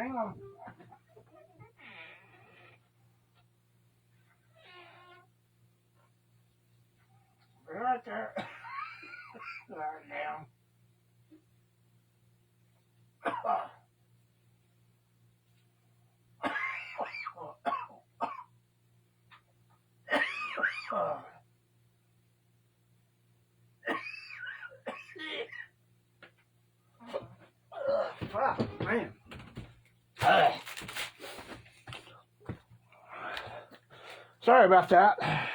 hang on. Right there. Right down. Fuck, man. Sorry about that. I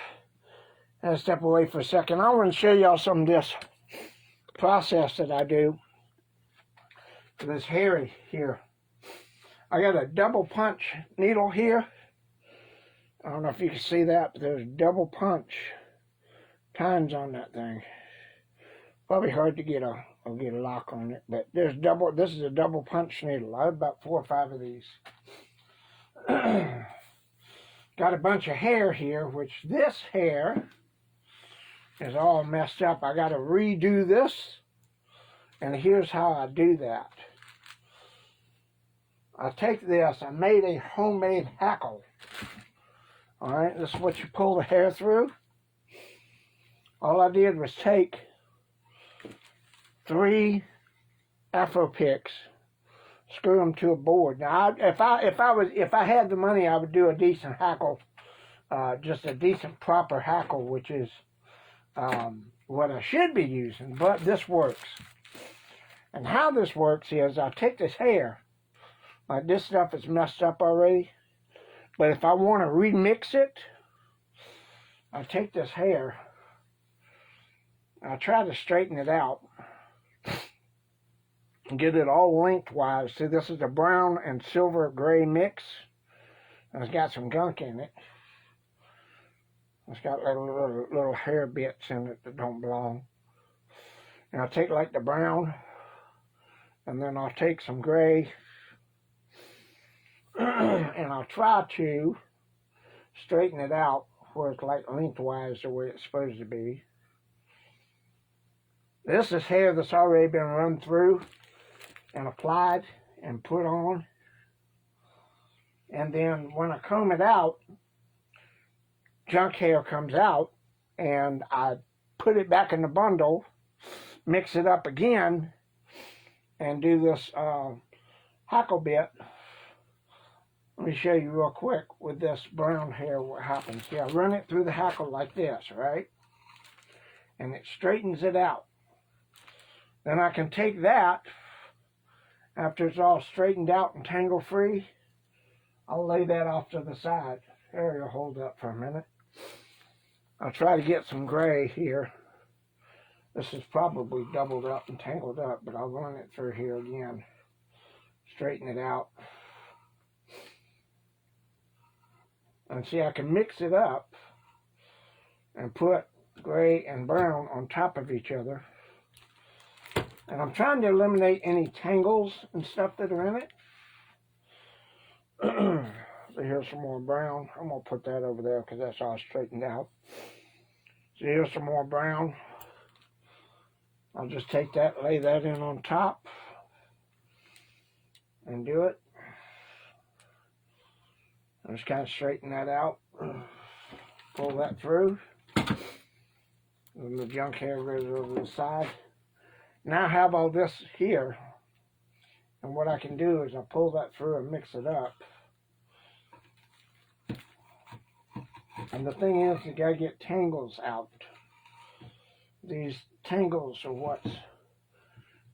had to step away for a second. I want to show y'all some of this process that I do for this Harry here. I got a double punch needle here. I don't know if you can see that, but there's double punch tines on that thing. Probably hard to get a lock on it, but there's double. This is a double punch needle. I have about 4 or 5 of these. Got a bunch of hair here, which this hair is all messed up. I got to redo this, and here's how I do that. I take this. I made a homemade hackle. All right, this is what you pull the hair through. All I did was take 3 Afro picks, screw them to a board. Now, if I had the money, I would do a decent hackle, just a decent proper hackle, which is what I should be using. But this works. And how this works is I take this hair, like this stuff is messed up already. But if I want to remix it, I take this hair, I try to straighten it out and get it all lengthwise. See, this is a brown and silver gray mix. And it's got some gunk in it. It's got little hair bits in it that don't belong. And I'll take like the brown, and then I'll take some gray, and I'll try to straighten it out where it's like lengthwise the way it's supposed to be. This is hair that's already been run through and applied and put on. And then when I comb it out, junk hair comes out, and I put it back in the bundle, mix it up again, and do this hackle bit. Let me show you real quick with this brown hair what happens. Yeah, run it through the hackle like this, right? And it straightens it out. Then I can take that, after it's all straightened out and tangle free, I'll lay that off to the side. There, you'll hold up for a minute. I'll try to get some gray here. This is probably doubled up and tangled up, but I'll run it through here again. Straighten it out. And see, I can mix it up and put gray and brown on top of each other. And I'm trying to eliminate any tangles and stuff that are in it. So here's some more brown. I'm going to put that over there because that's all straightened out. So here's some more brown. I'll just take that, lay that in on top, and do it. I'll just kind of straighten that out. Pull that through. And the junk hair goes over the side. Now I have all this here. And what I can do is I pull that through and mix it up. And the thing is, you gotta get tangles out. These tangles are what's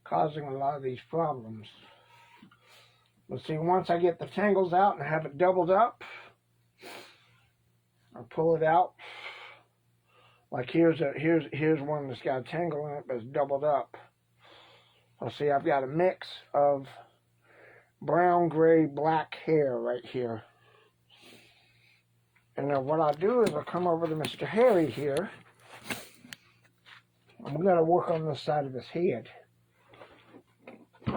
causing a lot of these problems. But see, once I get the tangles out and have it doubled up, I pull it out. Like here's one that's got a tangle in it, but it's doubled up. So see, I've got a mix of brown, gray, black hair right here. And now what I do is I come over to Mr. Harry here. I'm going to work on this side of his head. So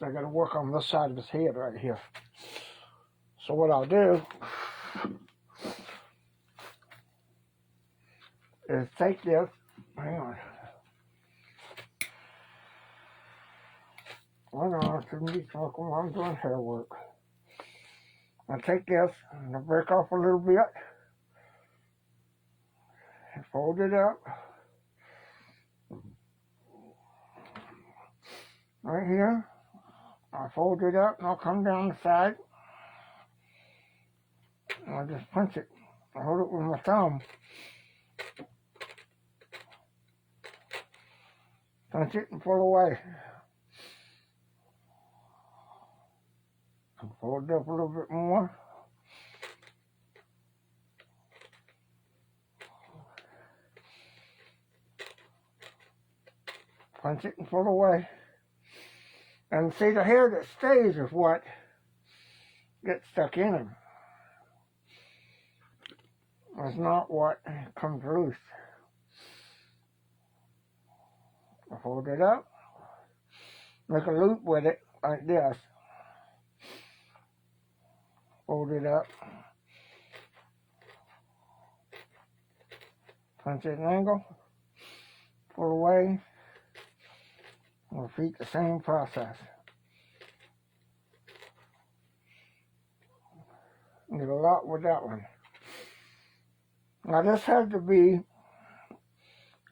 I got to work on this side of his head right here. So what I'll do is take this. Hang on. Hang on, I shouldn't be talking while I'm doing hair work. I'll take this and I'll break off a little bit and fold it up right here. I'll fold it up and I'll come down the side and I'll just punch it. I'll hold it with my thumb. Punch it and pull away. And fold it up a little bit more. Punch it and pull away. And see, the hair that stays is what gets stuck in him. It's not what comes loose. I fold it up, make a loop with it like this. Fold it up, punch it at an angle, pull away, and repeat the same process. Did a lot with that one. Now this has to be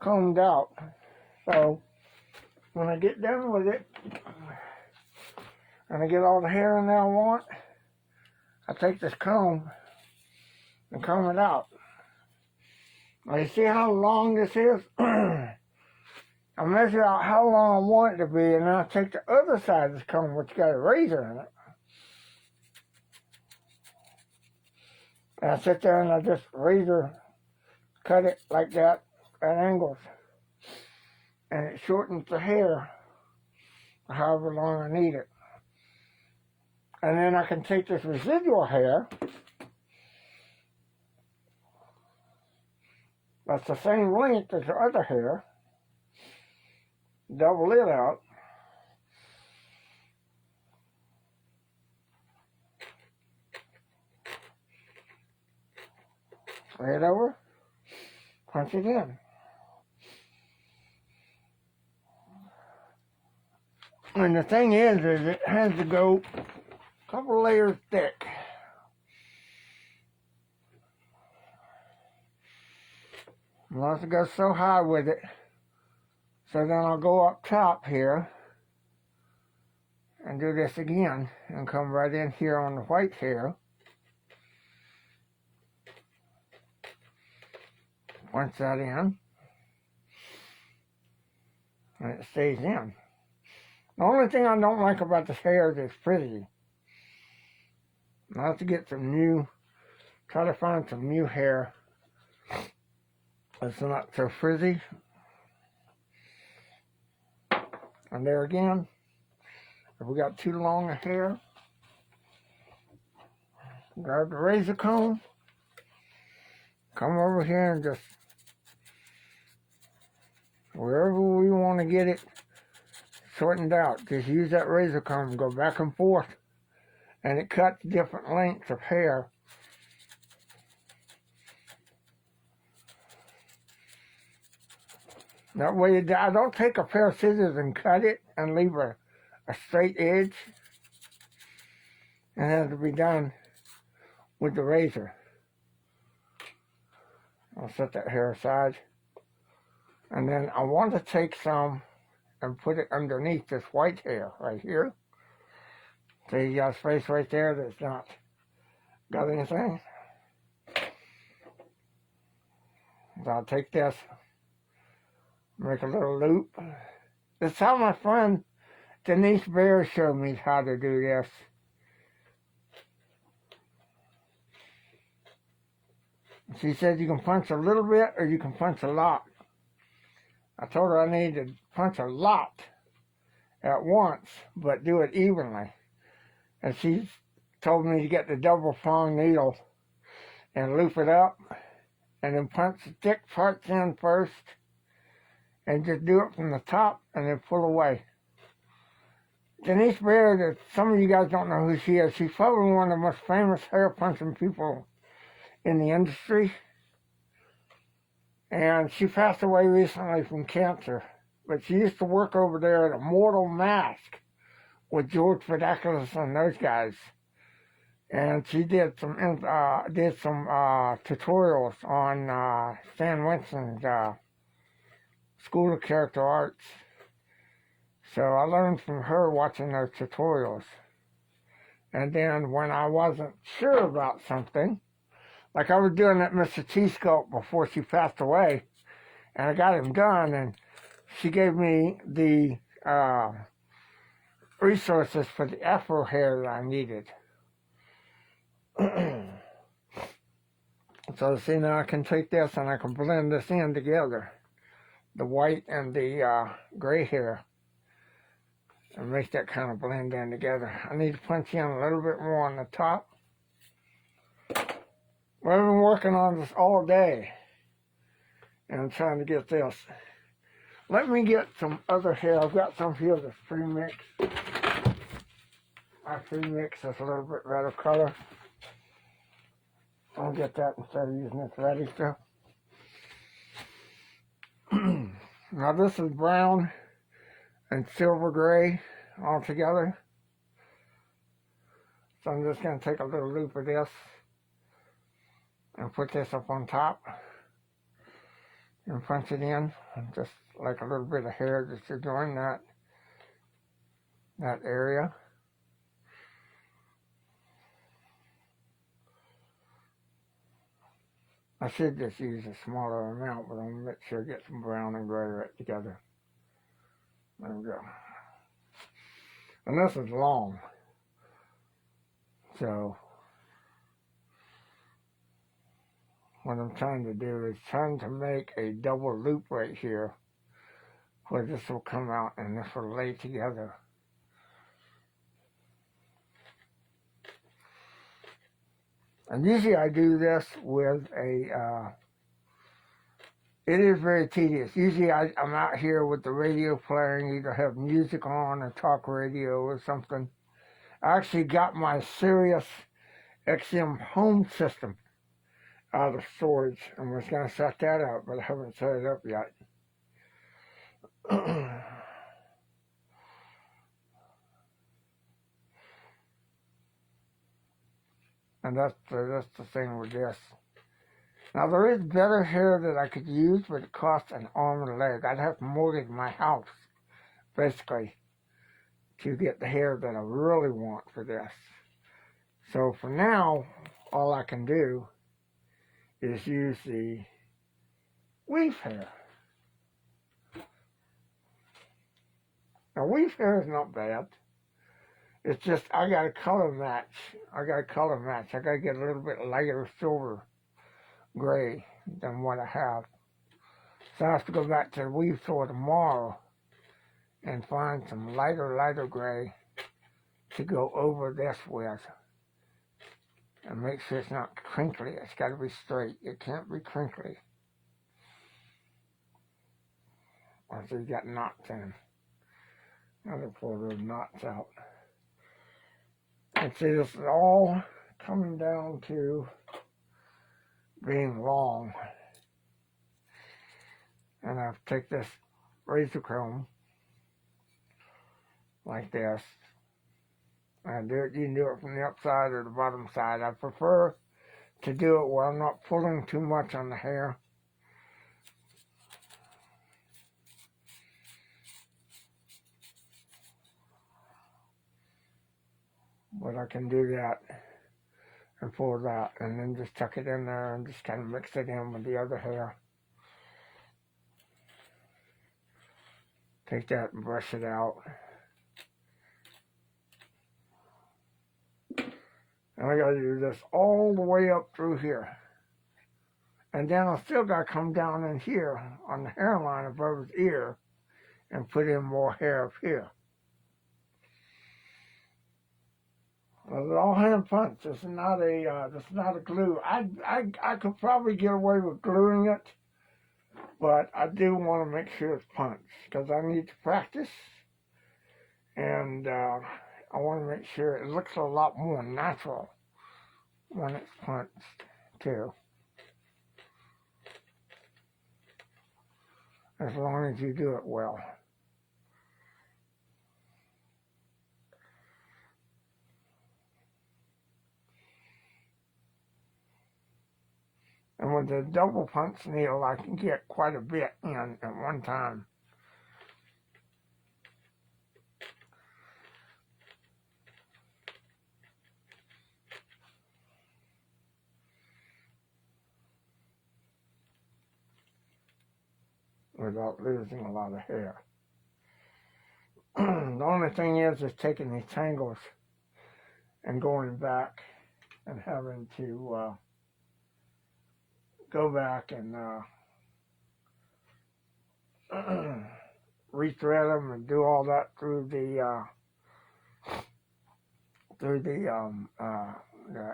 combed out, so when I get done with it, and I get all the hair in there I want, I take this comb and comb it out. Now you see how long this is? I measure out how long I want it to be, and then I take the other side of this comb, which got a razor in it, and I sit there and I just razor cut it like that at angles, and it shortens the hair however long I need it. And then I can take this residual hair, that's the same length as the other hair, double it out, lay it over, punch it in. And the thing is it has to go a couple layers thick. Unless it goes so high with it. So then I'll go up top here and do this again and come right in here on the white hair. Punch that in. And it stays in. The only thing I don't like about this hair is it's frizzy. I'll have to get some new, try to find some new hair that's not so frizzy. And there again, if we got too long a hair, grab the razor comb, come over here and just, wherever we want to get it shortened out, just use that razor comb, go back and forth, and it cuts different lengths of hair. That way, I don't take a pair of scissors and cut it and leave a straight edge. It has to be done with the razor. I'll set that hair aside. And then I want to take some and put it underneath this white hair right here. So you got a space right there that's not got anything. So I'll take this, make a little loop. That's how my friend Denise Bear showed me how to do this. She said you can punch a little bit or you can punch a lot. I told her I needed to punch a lot at once, but do it evenly. And she told me to get the double prong needle and loop it up and then punch the thick parts in first and just do it from the top and then pull away. Denise Bear, some of you guys don't know who she is. She's probably one of the most famous hair punching people in the industry. And she passed away recently from cancer. But she used to work over there at Immortal Mask with George Fedakis and those guys. and she did some tutorials on Stan Winston's School of Character Arts. So I learned from her watching those tutorials. And then when I wasn't sure about something, like I was doing that Mr. T sculpt before she passed away, and I got him done, and she gave me the resources for the afro hair that I needed. So see, now I can take this and I can blend this in together, the white and the gray hair, and make that kind of blend in together. I need to punch in a little bit more on the top. Well, I've been working on this all day, and I'm trying to get this. Let me get some other hair. I've got some here that's pre-mixed. My pre-mix is a little bit better color. I'll get that instead of using this ready stuff. Now this is brown and silver gray all together. So I'm just going to take a little loop of this and put this up on top and punch it in, just like a little bit of hair just to join that area. I should just use a smaller amount, but I'm going to make sure I get some brown and gray right together. There we go. And this is long. So what I'm trying to do is trying to make a double loop right here where this will come out and this will lay together. And usually I do this with a, it is very tedious. Usually I'm out here with the radio playing, either have music on or talk radio or something. I actually got my Sirius XM home system out of storage and was going to set that up, but I haven't set it up yet. And that's the thing with this. Now there is better hair that I could use, but it costs an arm and a leg. I'd have to mortgage my house, basically, to get the hair that I really want for this. So for now, all I can do is use the weave hair. Now weave hair is not bad. It's just I got a color match. I got to get a little bit lighter silver gray than what I have. So I have to go back to the weave store tomorrow and find some lighter gray to go over this with. And make sure it's not crinkly. It's got to be straight. It can't be crinkly. Or so you got knots in. Now to pull those knots out. And see, this is all coming down to being long. And I have to take this razor comb like this. And do it. You can do it from the upside or the bottom side. I prefer to do it where I'm not pulling too much on the hair. But I can do that and pull that and then just tuck it in there and just kind of mix it in with the other hair. Take that and brush it out. And I gotta do this all the way up through here. And then I still gotta come down in here on the hairline above his ear and put in more hair up here. Well, it's all hand punch. This is not a glue. I could probably get away with gluing it, but I do want to make sure it's punched because I need to practice, and I want to make sure it looks a lot more natural when it's punched too. As long as you do it well. And with the double punch needle, I can get quite a bit in at one time. Without losing a lot of hair. The only thing is taking these tangles and going back and having to go back and rethread them and do all that through the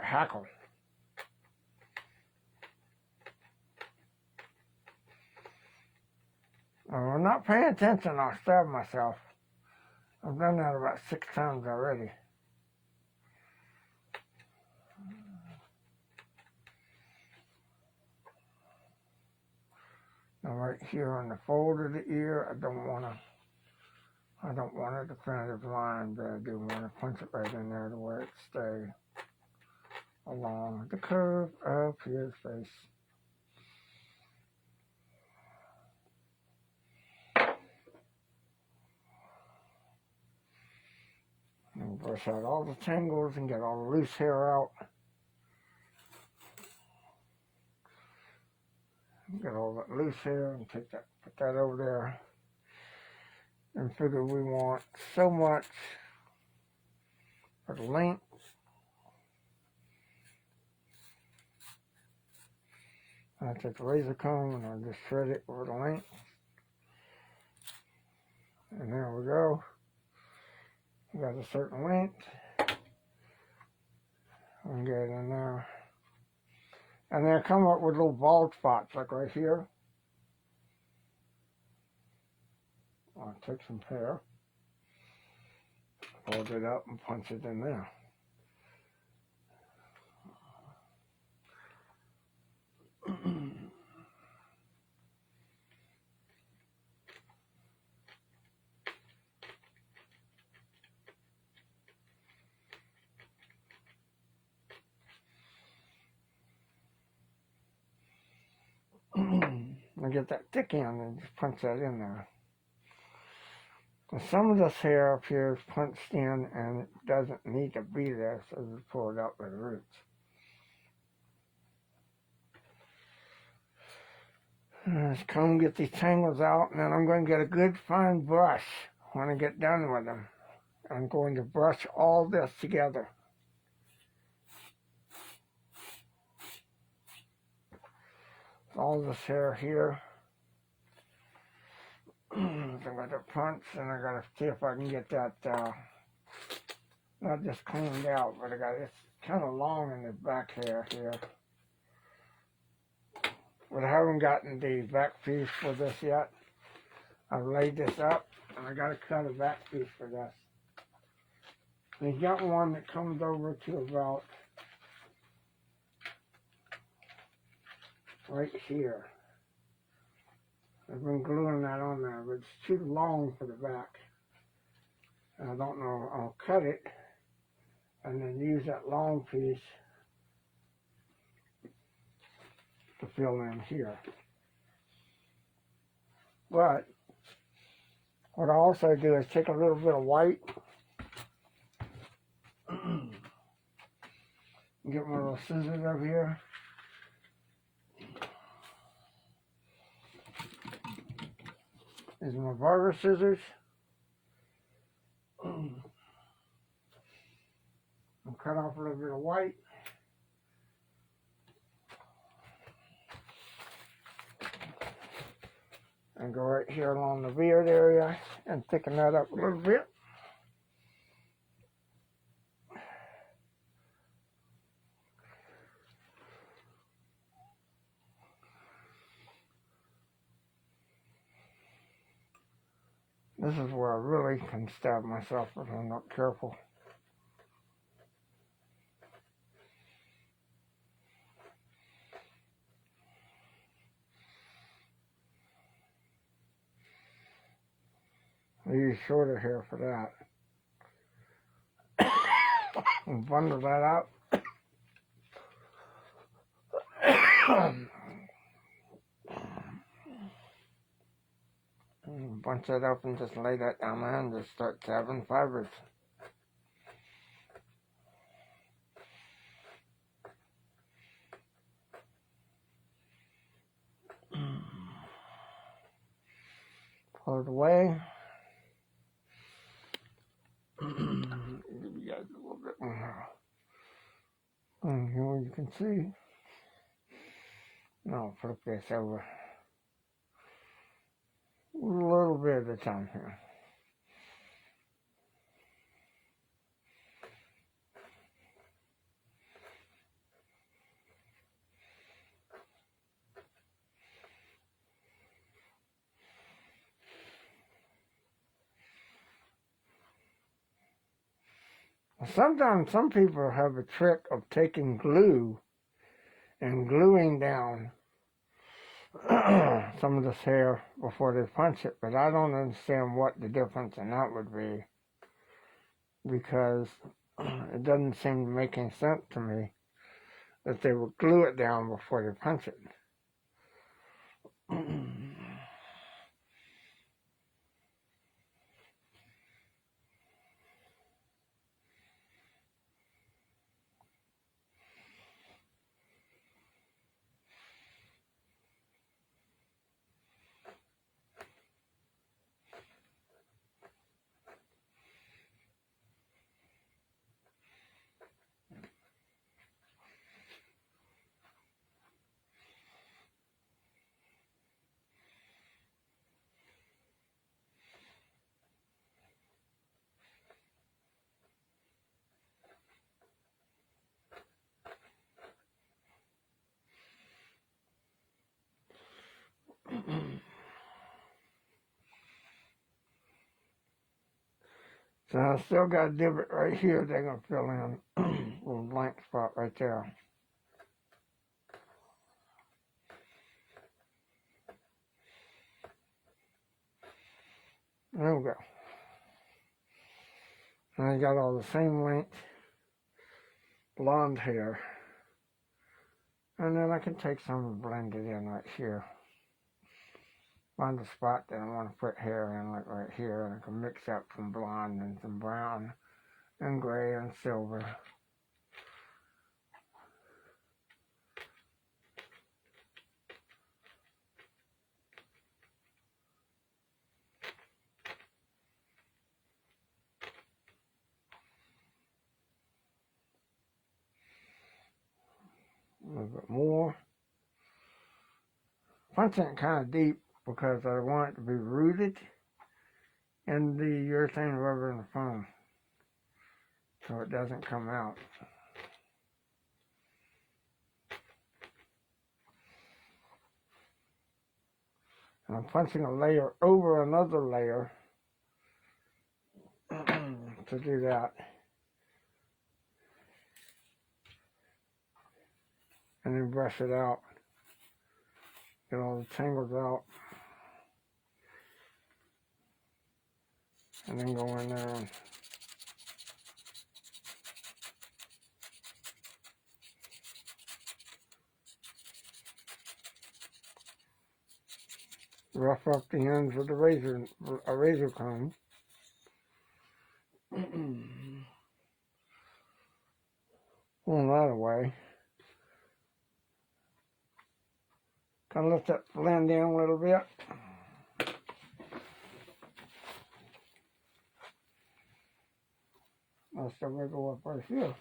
hackle. If I'm not paying attention, I'll stab myself. I've done that about 6 times already. Now right here on the fold of the ear, I don't want a definitive line, but I do want to punch it right in there to where it stays along the curve of his face. And brush out all the tangles and get all the loose hair out. Get all that loose hair and put that over there. And figure we want so much for the length. I take the razor comb and I'll just shred it over the length. And there we go. We got a certain length. And get it in there. And then come up with little bald spots, like right here. I'll take some hair, fold it up and punch it in there. I get that thick end and just punch that in there. And some of this hair up here is punched in and it doesn't need to be there, so we pull it out by the roots. Let's come get these tangles out, and then I'm going to get a good fine brush when I get done with them. I'm going to brush all this together. All this hair here. So I'm going to punch, and I got to see if I can get that not just cleaned out, but it's kind of long in the back hair here. But I haven't gotten the back piece for this yet. I've laid this up, and I got to cut a back piece for this. And he's got one that comes over to about right here. I've been gluing that on there, but it's too long for the back. And I don't know, I'll cut it and then use that long piece to fill in here. But what I also do is take a little bit of white, get one of those scissors over here. These are my barber scissors. And cut off a little bit of white. And go right here along the beard area and thicken that up a little bit. This is where I really can stab myself if I'm not careful. I use shorter hair for that. And bundle that up. bunch that up and just lay that down there and just start tabbing fibers. Pull it away. Give you guys a little bit more. And here you can see. Now flip this over. A little bit at a time here. Sometimes some people have a trick of taking glue and gluing down some of this hair before they punch it, but I don't understand what the difference in that would be, because it doesn't seem to make any sense to me that they would glue it down before they punch it. So I still got a divot right here they're going to fill in, a little blank spot right there. There we go. And I got all the same length blonde hair. And then I can take some and blend it in right here. Find a spot that I want to put hair in, like right here, and I can mix up some blonde and some brown and gray and silver. A little bit more. Punching it kind of deep because I want it to be rooted in the urethane rubber and the foam, so it doesn't come out. And I'm punching a layer over another layer to do that. And then brush it out. Get all the tangles out. And then go in there and rough up the ends with a razor comb. Pull that away. Kind of let that blend in a little bit. I'll still go up right here.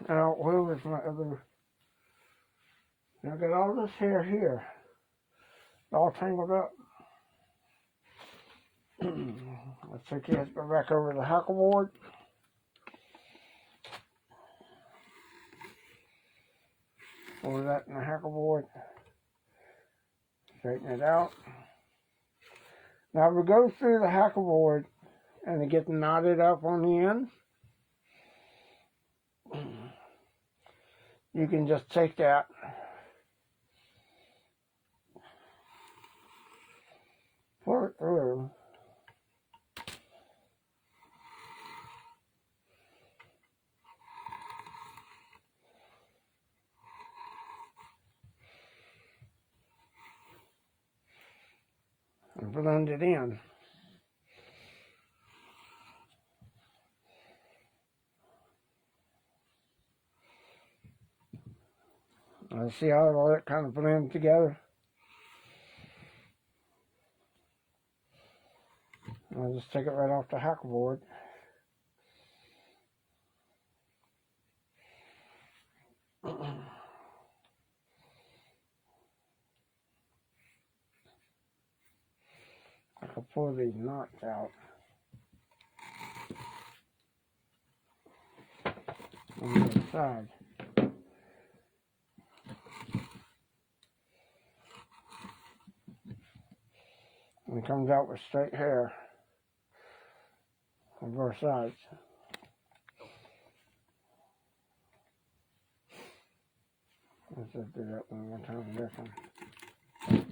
Now, where was my other? I got all this hair here, all tangled up. Let's take it, go back over to the hackle board. Pour that in the hackle board. Straighten it out. Now we go through the hackle board and it gets knotted up on the end. You can just take that pour it through. blend it in. See how all that kind of blends together? I'll just take it right off the hacker board. I can pull these knots out on the other side. And it comes out with straight hair on both sides. Let's just do that one more time. This one.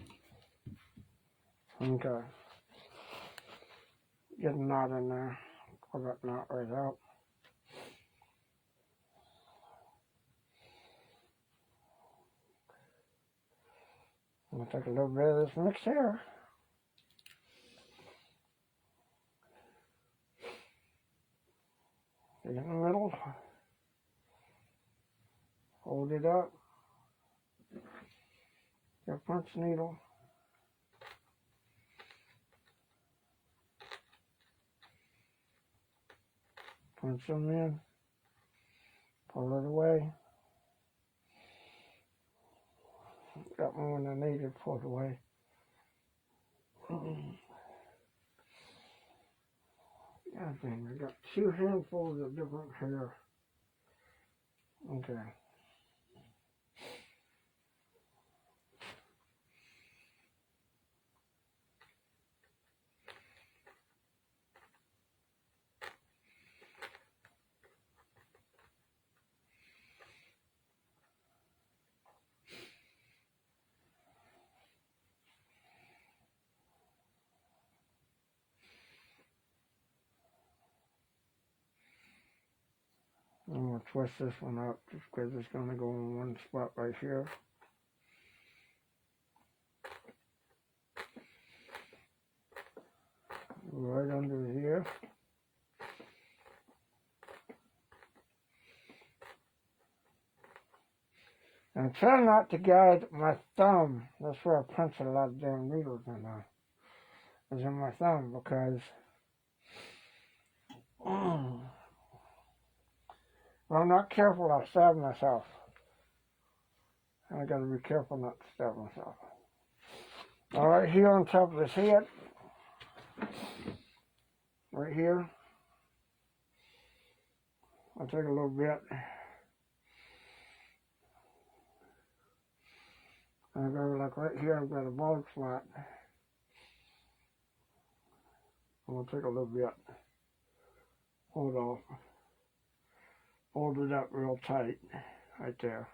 Okay. Get a knot in there. Pull that knot right out. I'm going to take a little bit of this mix here. Get in the middle. Hold it up. Your punch needle. Punch them in. Pull it away. Got more than I needed, pulled away. Yeah, I got 2 handfuls of different hair. Okay. I'm going to twist this one up just because it's going to go in one spot right here. Right under here. And try not to guide my thumb. That's where I punch a lot of damn needles in there. Is in my thumb because if I'm not careful, I'll stab myself. And I gotta be careful not to stab myself. Alright, here on top of his head. Right here. I'll take a little bit. And I go like right here, I've got a bald spot. I'm gonna take a little bit. Hold off. Hold it up real tight. Right there.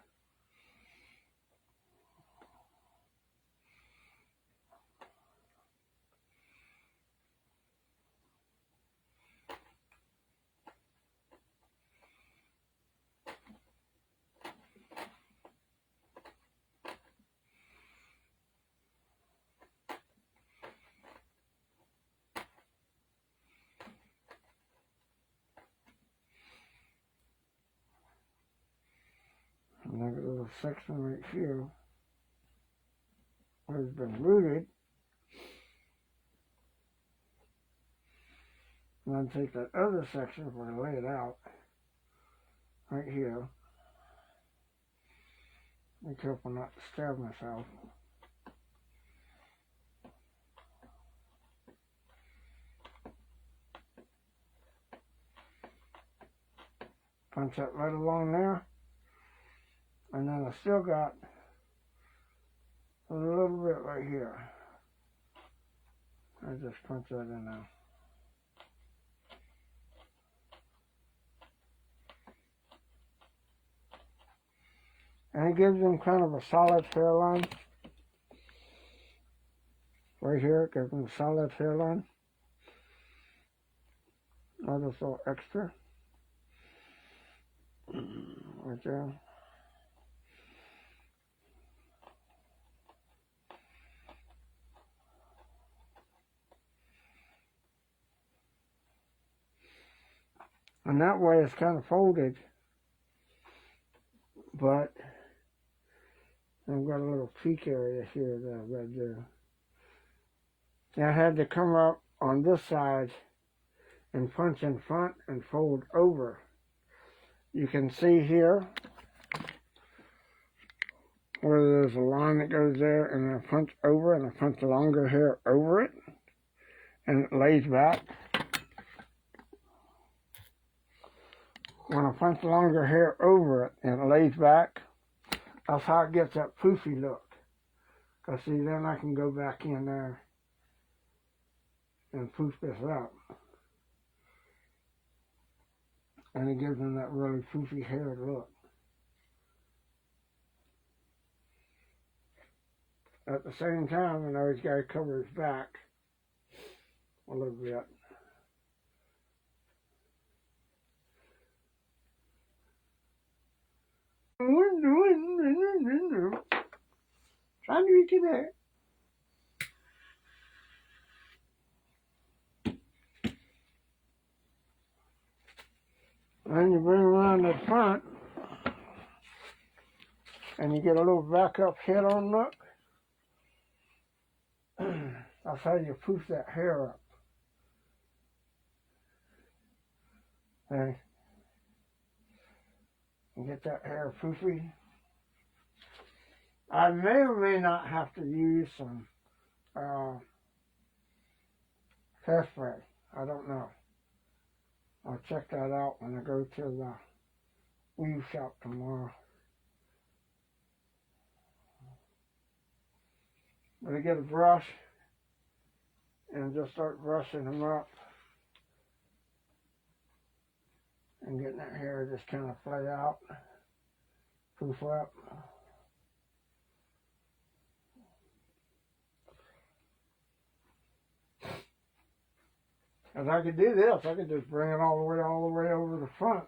And I got a little section right here where it's been rooted. And then take that other section where I lay it out right here. Be careful not to stab myself. Punch that right along there. And then I still got a little bit right here. I just punch that in there. And it gives them kind of a solid hairline. Right here, it gives them a solid hairline. I'll just throw extra. Right there. And that way it's kind of folded, but I've got a little peak area here that I've got to do. And I had to come up on this side and punch in front and fold over. You can see here where there's a line that goes there, and I punch over and I punch longer hair over it, and it lays back. When I punch longer hair over it and it lays back, that's how it gets that poofy look. Because see, then I can go back in there and poof this up. And it gives them that really poofy haired look. At the same time, I know he's got to cover his back a little bit. Trying to reach you there. Then you bring around the front, and you get a little back up head on look. That's how you poof that hair up. Okay. And get that hair poofy. I may or may not have to use some hairspray. I don't know. I'll check that out when I go to the weave shop tomorrow. But I get a brush and just start brushing them up and getting that hair just kind of flat out, poof up. If I could do this, I could just bring it all the way over the front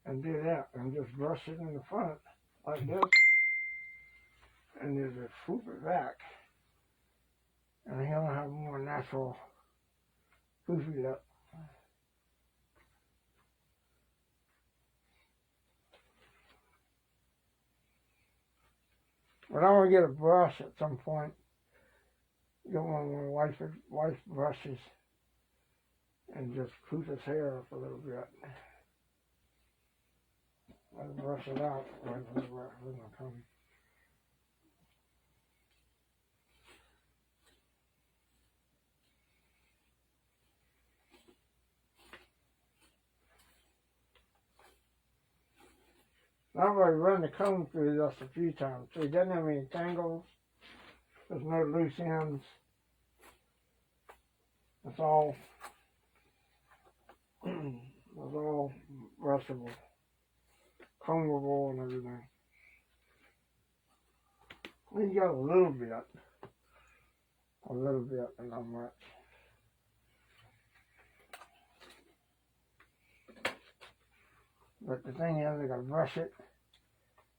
and do that, and just brush it in the front like this, and then just swoop it back, and he'll have more natural poofy look. But I want to get a brush at some point. Get one of my wife's brushes and just poof his hair up a little bit. I'll brush it out when I come. I've already run the comb through this a few times, so it doesn't have any tangles. There's no loose ends. It's all brushable, combable, and everything. You got a little bit, but not much. But the thing is, I gotta brush it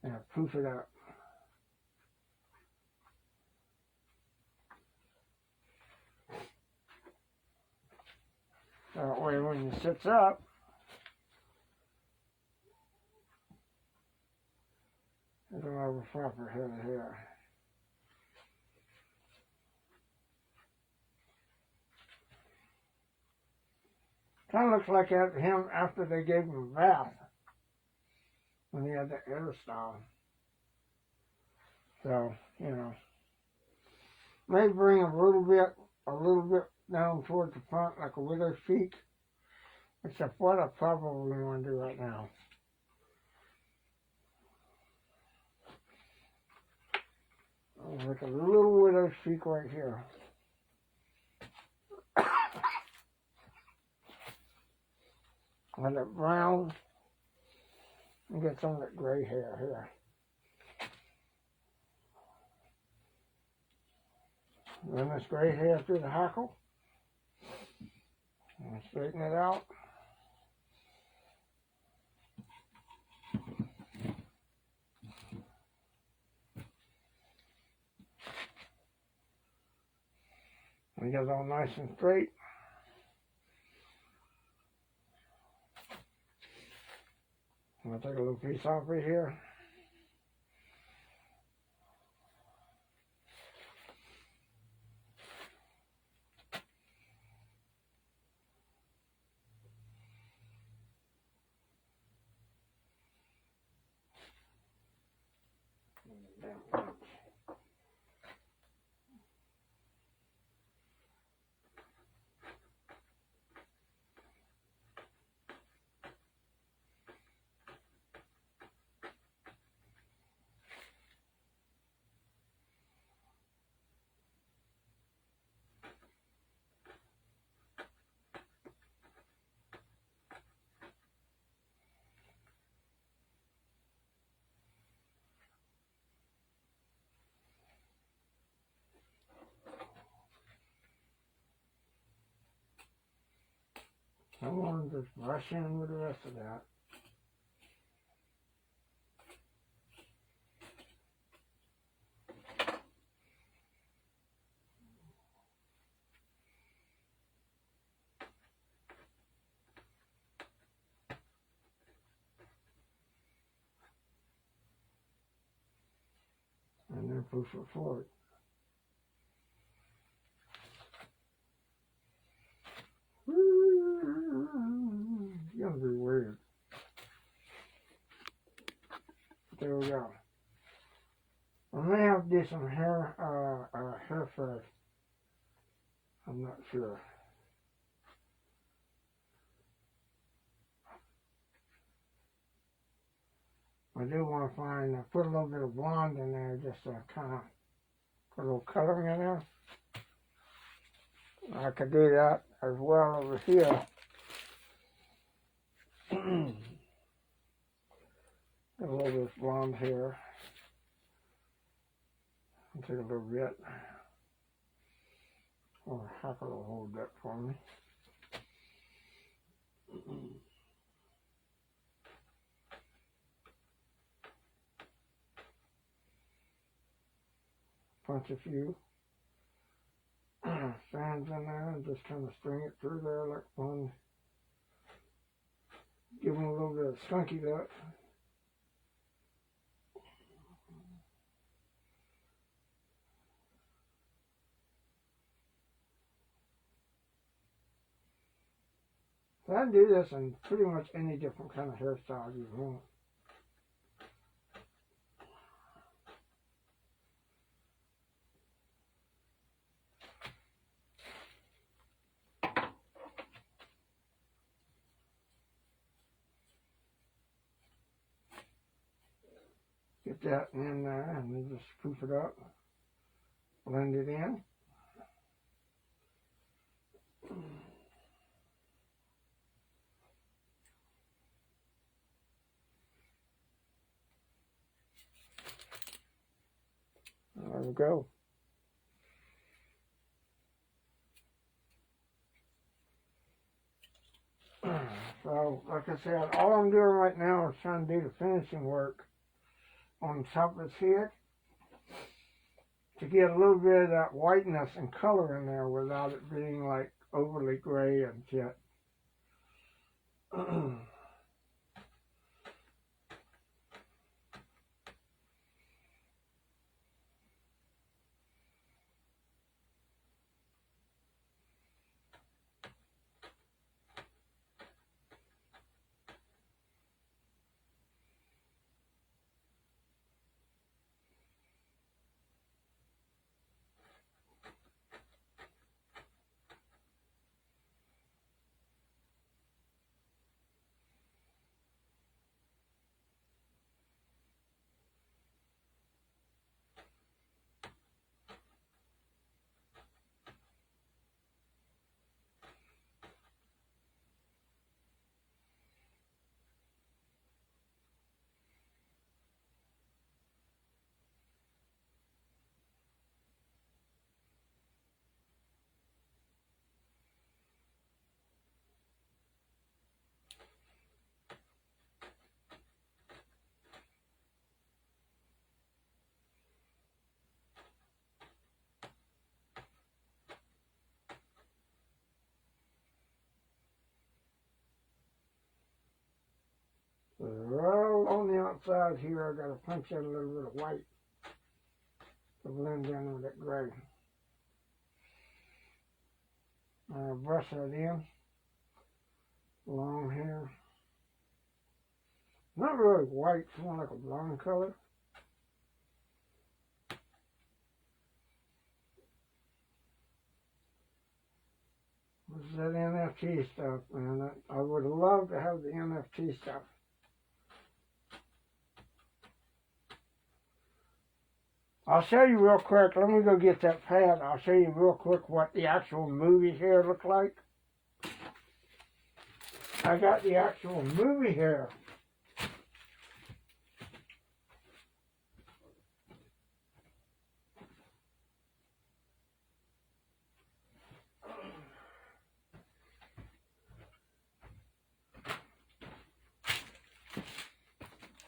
and I poof it up. So that way when it sits up, it'll have a proper head of hair. Kind of looks like him after they gave him a bath when he had that hairstyle. So, you know, maybe bring a little bit down towards the front like a widow's peak, except what I probably want to do right now. Like a little widow's peak right here. Let it brown and get some of that gray hair here. Run this gray hair through the hackle and straighten it out. And get it all nice and straight. I'm going to take a little piece off right here. I want to just brush in with the rest of that. And then push it forward. It's gonna be weird. There we go. I may have to do some hair first. I'm not sure. I do want to put a little bit of blonde in there just to kind of put a little coloring in there. I could do that as well over here. A little bit of blonde here. I'll take a little bit. Oh, Hacker will hold that for me. Punch a few strands in there and just kind of string it through there like one. Give them a little bit of skunky look. So I can do this in pretty much any different kind of hairstyle you want. Get that in there and then just poof it up. Blend it in. There we go. So, like I said, all I'm doing right now is trying to do the finishing work on top of his head to get a little bit of that whiteness and color in there without it being like overly gray and jet. outside here, I got to punch in a little bit of white to blend in with that gray. I'll brush that in. Long hair. Not really white, it's more like a blonde color. This is that NFT stuff, man. I would love to have the NFT stuff. I'll show you real quick. Let me go get that pad. I'll show you real quick what the actual movie hair looked like. I got the actual movie hair.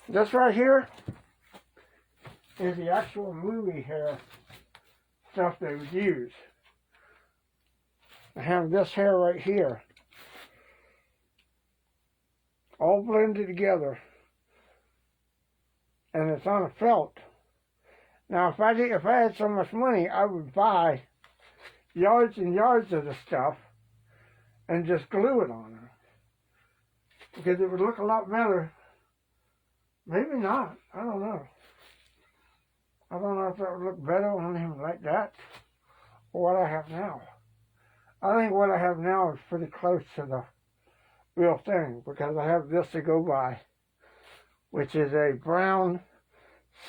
This right here is the actual movie hair stuff they would use. I have this hair right here, all blended together, and it's on a felt. Now, if I had so much money, I would buy yards and yards of the stuff and just glue it on her, because it would look a lot better. Maybe not. I don't know. I don't know if that would look better on him like that or what I have now. I think what I have now is pretty close to the real thing, because I have this to go by, which is a brown,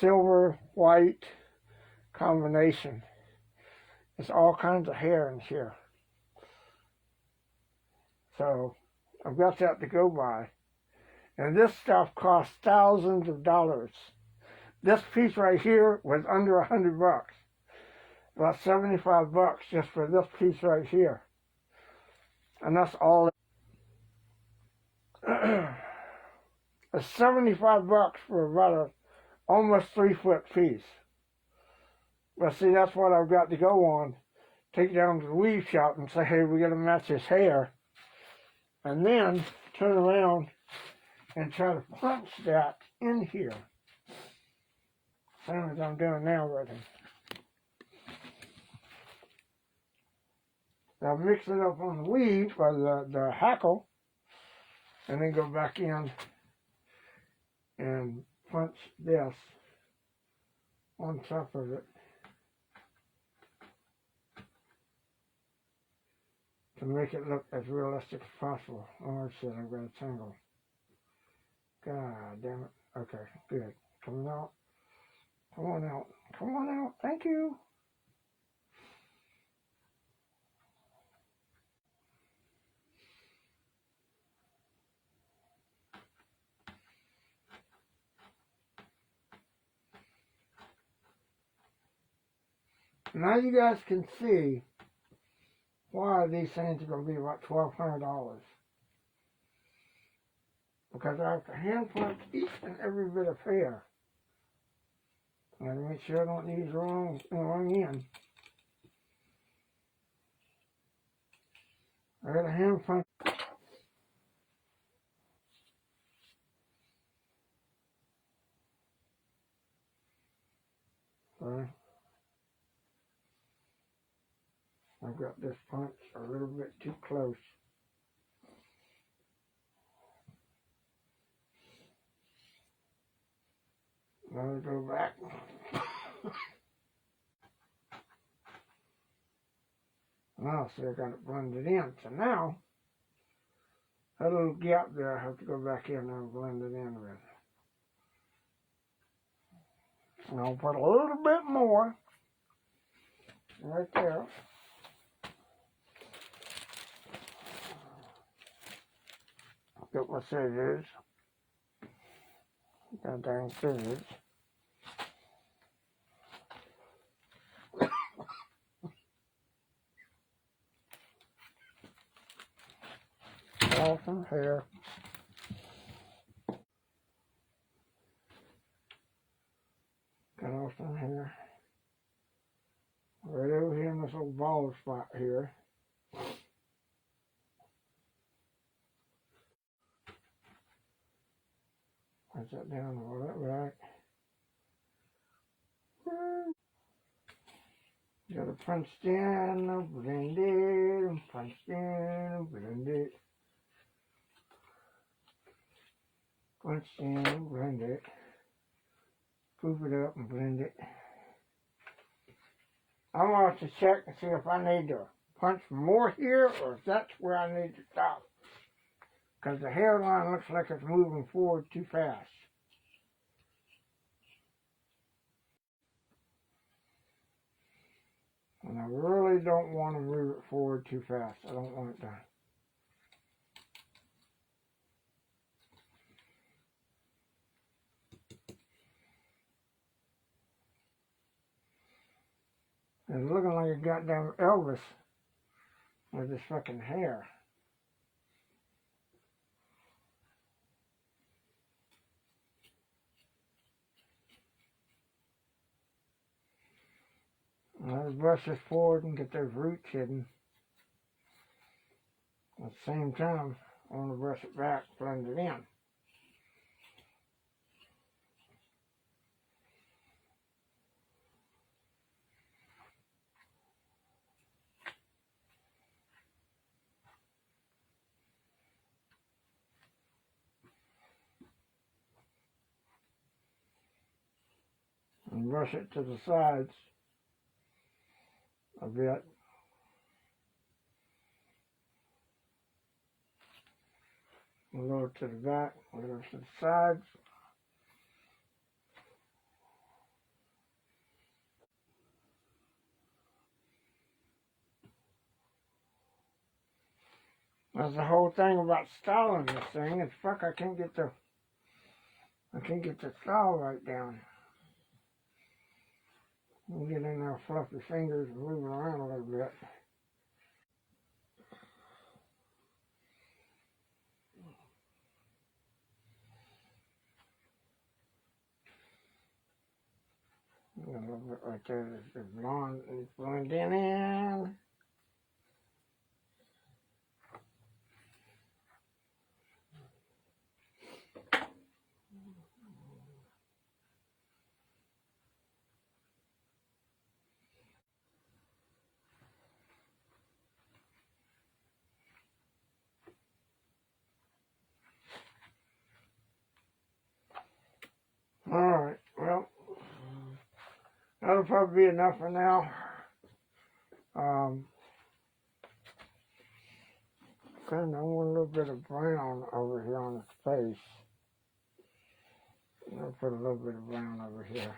silver, white combination. It's all kinds of hair in here. So I've got that to go by. And this stuff costs thousands of dollars. This piece right here was under $100. About 75 bucks just for this piece right here. And that's all. It's 75 bucks for about a almost 3-foot piece. But see, that's what I've got to go on. Take it down to the weave shop and say, hey, we got to match his hair. And then turn around and try to punch that in here. Same as I'm doing now with him. I'll mix it up on the weave, or the hackle, and then go back in and punch this on top of it to make it look as realistic as possible. Oh shit, I've got a tangle. God damn it. Okay, good. Coming out. Come on out. Come on out. Thank you. Now you guys can see why these things are going to be about $1,200. Because I have to hand punch each and every bit of hair. I got to make sure I don't use the wrong end. I got to hand punch. Sorry. I've got this punch a little bit too close. Now go back. Now, see, I got it blended in. So now, that little gap there, I have to go back in and blend it in with. And I'll put a little bit more right there. Get my scissors. God dang scissors. Off some hair. Got off some hair. Right over here in this little bald spot here. Press that down all that right. Got it punched in, blend it, punched in, blend it. Punched in, blend it. Scoop it up and blend it. I want to check and see if I need to punch more here or if that's where I need to stop. Because the hairline looks like it's moving forward too fast. And I really don't want to move it forward too fast. I don't want it to. It's looking like a goddamn Elvis with his fucking hair. Let's brush this forward and get those roots hidden. At the same time, I want to brush it back, blend it in. And brush it to the sides a bit. A little to the back, a little to the sides. That's the whole thing about styling this thing. Is fuck, I can't get the style right down. I'll get in there, fluffy fingers, and move it around a little bit. A little bit right there, the blonde is blending in. Alright, well, that'll probably be enough for now. Kind of want a little bit of brown over here on his face. I'll put a little bit of brown over here.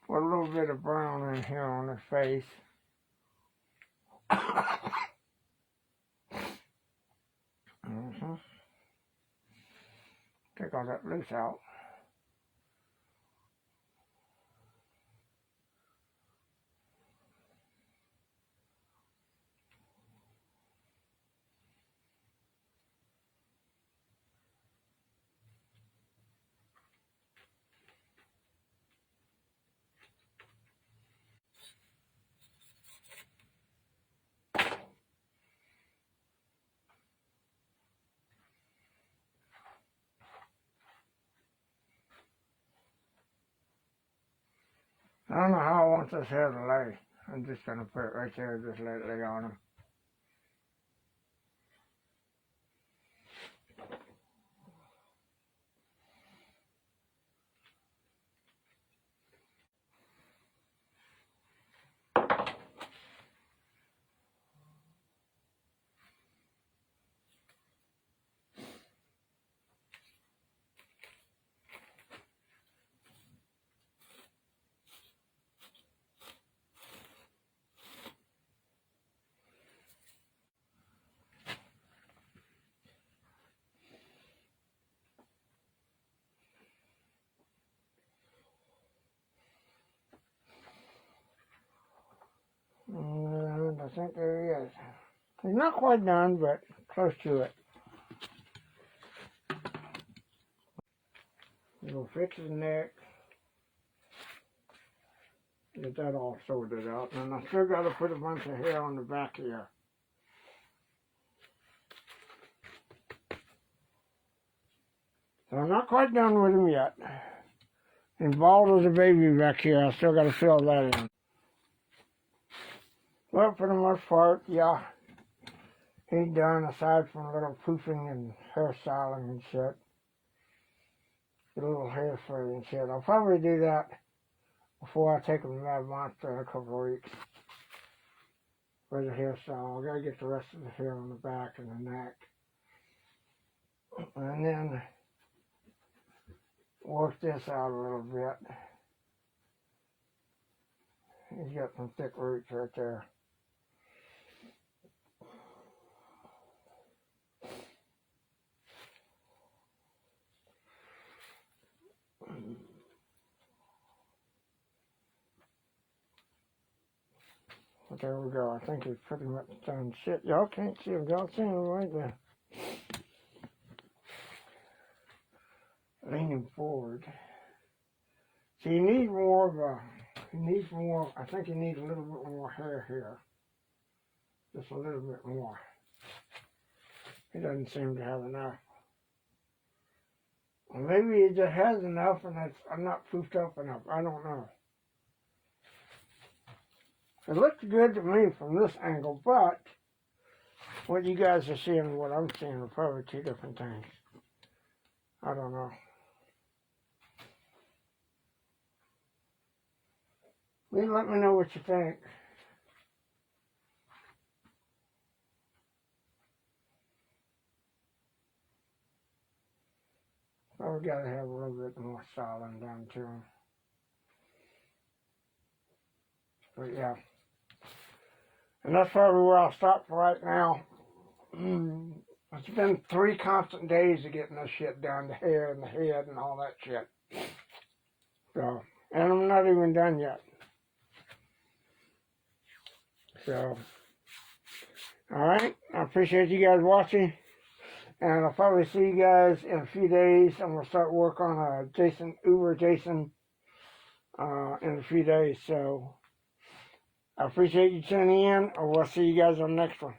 Put a little bit of brown in here on his face. Take all that loose out. I don't know how I want this hair to lay. I'm just going to put it right there, just let it lay on him. And I think there he is. He's not quite done, but close to it. We'll fix his neck. Get that all sorted out. And I still got to put a bunch of hair on the back here. So I'm not quite done with him yet. Involved as a baby back here, I still got to fill that in. But for the most part, yeah, he's done aside from a little poofing and hairstyling and shit. A little hairspray and shit. I'll probably do that before I take him to that monster in a couple of weeks. For the hairstyle, I gotta get the rest of the hair on the back and the neck. And then work this out a little bit. He's got some thick roots right there. But there we go. I think he's pretty much done shit. Y'all can't see him. Y'all see him right there. Leaning forward. So you need more of a, I think you need a little bit more hair here. Just a little bit more. He doesn't seem to have enough. Well, maybe he just has enough and I'm not poofed up enough. I don't know. It looks good to me from this angle, but what you guys are seeing and what I'm seeing are probably two different things. I don't know. Please let me know what you think. Probably got to have a little bit more styling done to him. But yeah. And that's probably where I'll stop for right now. It's been 3 constant days of getting this shit done, the hair and the head and all that shit. So, and I'm not even done yet. So, alright, I appreciate you guys watching. And I'll probably see you guys in a few days. I'm going to start work on a Uber Jason in a few days. So, I appreciate you tuning in, and we'll see you guys on the next one.